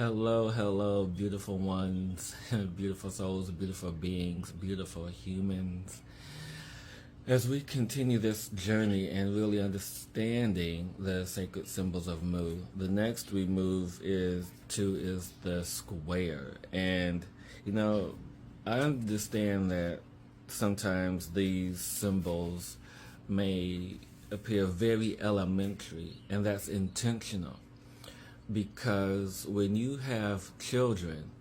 Hello, hello, beautiful ones, beautiful souls, beautiful beings, beautiful humans. As we continue this journey and really understanding the sacred symbols of Mu, the next we move is the square. And I understand that sometimes these symbols may appear very elementary, and that's intentional because when you have children,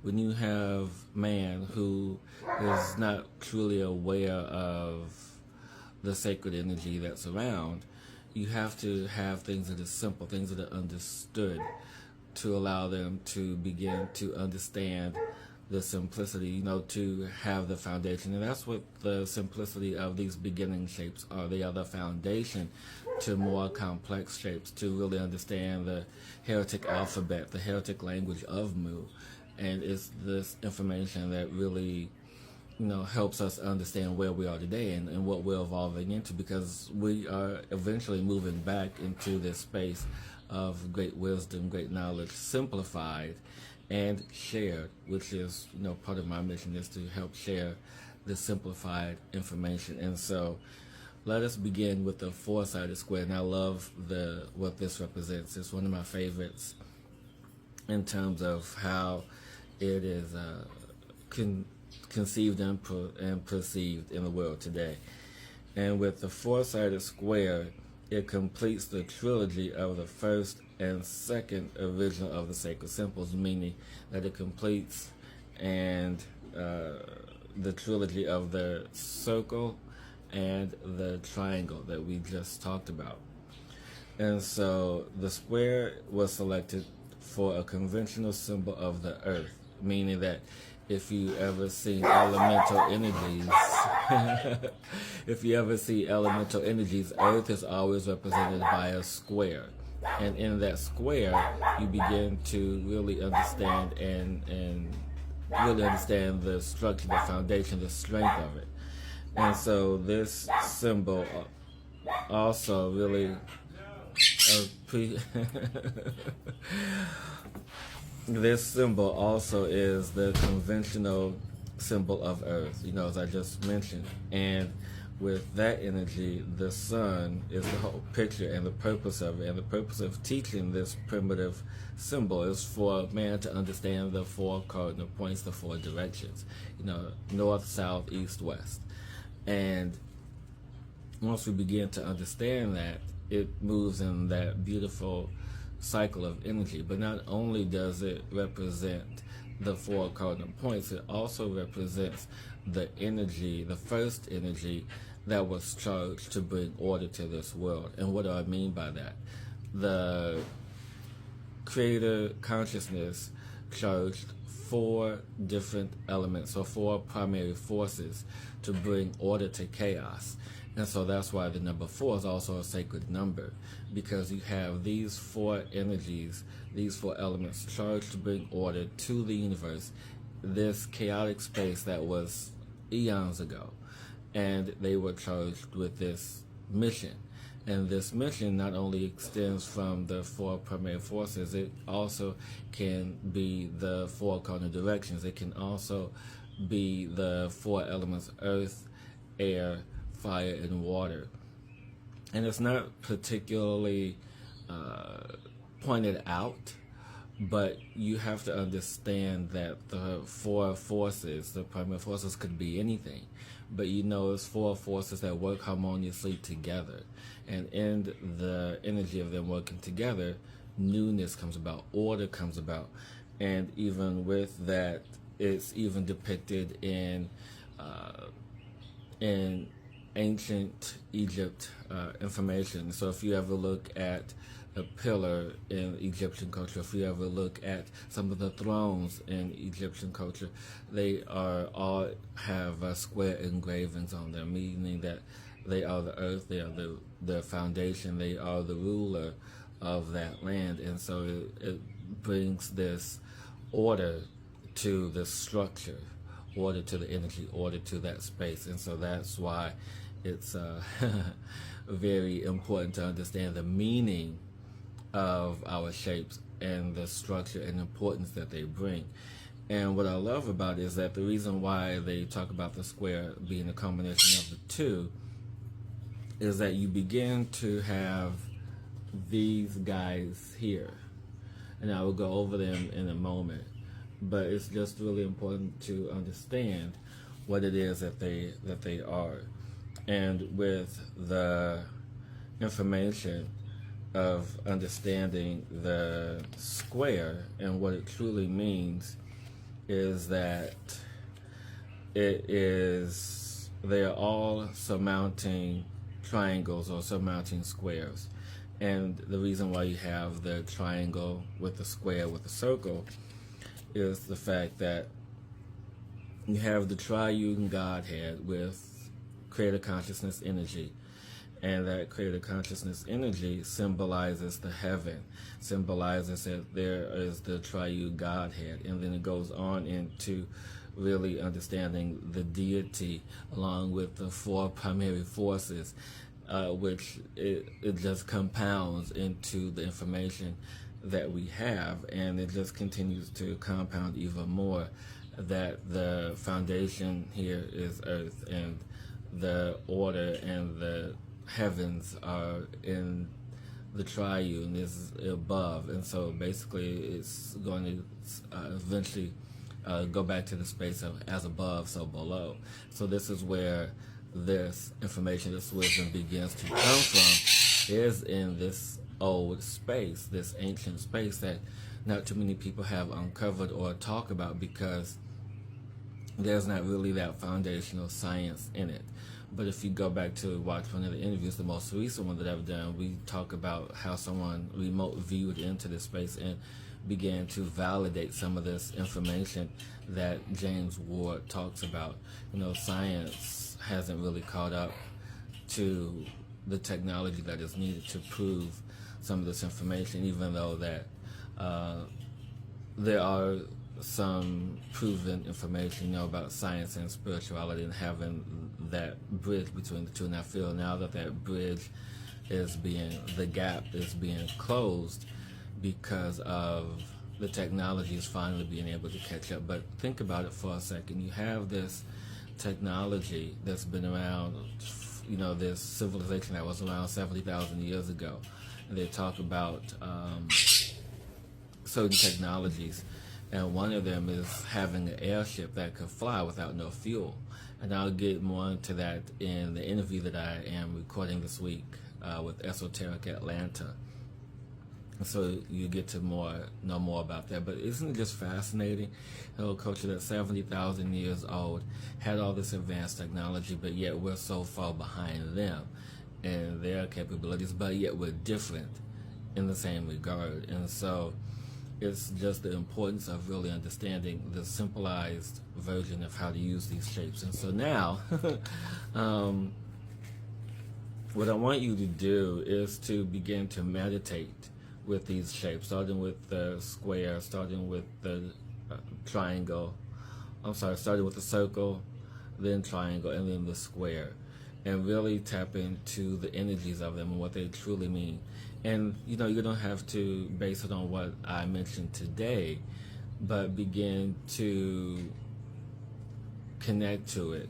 when you have man who is not truly aware of the sacred energy that's around, you have to have things that are simple, things that are understood to allow them to begin to understand the simplicity, to have the foundation. And that's what the simplicity of these beginning shapes are. They are the foundation to more complex shapes, to really understand the heretic alphabet, the heretic language of Mu. And it's this information that really helps us understand where we are today and what we're evolving into, because we are eventually moving back into this space of great wisdom, great knowledge, simplified and shared, which is, part of my mission is to help share the simplified information. And so let us begin with the four-sided square. And I love what this represents. It's one of my favorites in terms of how it is conceived and perceived in the world today. And with the four-sided square, it completes the trilogy of the first and second original of the sacred symbols, meaning that it completes and the trilogy of the circle and the triangle that we just talked about. And so the square was selected for a conventional symbol of the earth, meaning that if you ever see elemental energies, earth is always represented by a square. And in that square, you begin to really understand and really understand the structure, the foundation, the strength of it. And so this symbol also really this symbol also is the conventional symbol of Earth, as I just mentioned. And with that energy, the sun is the whole picture and the purpose of it. And the purpose of teaching this primitive symbol is for man to understand the four cardinal points, the four directions, north, south, east, west. And once we begin to understand that, it moves in that beautiful cycle of energy. But not only does it represent the four cardinal points, it also represents the energy, the first energy that was charged to bring order to this world. And what do I mean by that? The creator consciousness charged four different elements, or four primary forces, to bring order to chaos. And so that's why the number 4 is also a sacred number, because you have these four energies, these four elements charged to bring order to the universe, this chaotic space that was eons ago. And they were charged with this mission. And this mission not only extends from the four primary forces, it also can be the four cardinal directions. It can also be the four elements: earth, air, fire, and water. And it's not particularly pointed out, but you have to understand that the four forces, the primary forces, could be anything. But it's four forces that work harmoniously together. And in the energy of them working together, newness comes about, order comes about. And even with that, it's even depicted in ancient Egypt information. So if you ever look at a pillar in Egyptian culture, if you ever look at some of the thrones in Egyptian culture, they all have square engravings on them, meaning that they are the earth, they are the foundation, they are the ruler of that land. And so it brings this order to the structure, order to the energy, order to that space. And so that's why it's very important to understand the meaning of our shapes and the structure and importance that they bring. And what I love about it is that the reason why they talk about the square being a combination of the two is that you begin to have these guys here. And I will go over them in a moment. But it's just really important to understand what it is that they are. And with the information of understanding the square and what it truly means is that they are all surmounting triangles or surmounting squares. And the reason why you have the triangle with the square with the circle is the fact that you have the triune Godhead with creator consciousness energy. And that creator consciousness energy symbolizes the heaven, symbolizes that there is the triune Godhead. And then it goes on into really understanding the deity along with the four primary forces, which it just compounds into the information that we have. And it just continues to compound even more that the foundation here is earth, and the order and the heavens are in the triune is above. And so basically it's going to eventually go back to the space of as above, so below. So this is where this information, this wisdom begins to come from, is in this old space, this ancient space that not too many people have uncovered or talk about, because there's not really that foundational science in it. But if you go back to watch one of the interviews, the most recent one that I've done, we talk about how someone remote viewed into this space and began to validate some of this information that James Ward talks about. You know, science hasn't really caught up to the technology that is needed to prove some of this information, even though that there are some proven information, you know, about science and spirituality and having that bridge between the two. And I feel now that that bridge is the gap is being closed because of the technology is finally being able to catch up. But think about it for a second. You have this technology that's been around, you know, this civilization that was around 70,000 years ago. And they talk about certain technologies. And one of them is having an airship that could fly without no fuel. And I'll get more into that in the interview that I am recording this week with Esoteric Atlanta. So you get to know more about that. But isn't it just fascinating? The whole culture that's 70,000 years old had all this advanced technology, but yet we're so far behind them and their capabilities, but yet we're different in the same regard. And so it's just the importance of really understanding the simplified version of how to use these shapes. And so now, what I want you to do is to begin to meditate with these shapes, starting with the square, starting with the starting with the circle, then triangle, and then the square, and really tap into the energies of them and what they truly mean. And, you know, you don't have to base it on what I mentioned today, but begin to connect to it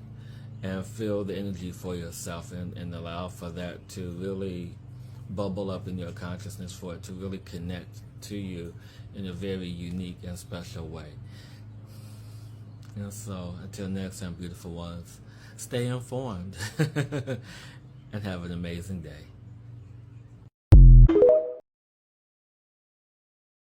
and feel the energy for yourself, and allow for that to really bubble up in your consciousness, for it to really connect to you in a very unique and special way. And so, until next time, beautiful ones, stay informed and have an amazing day.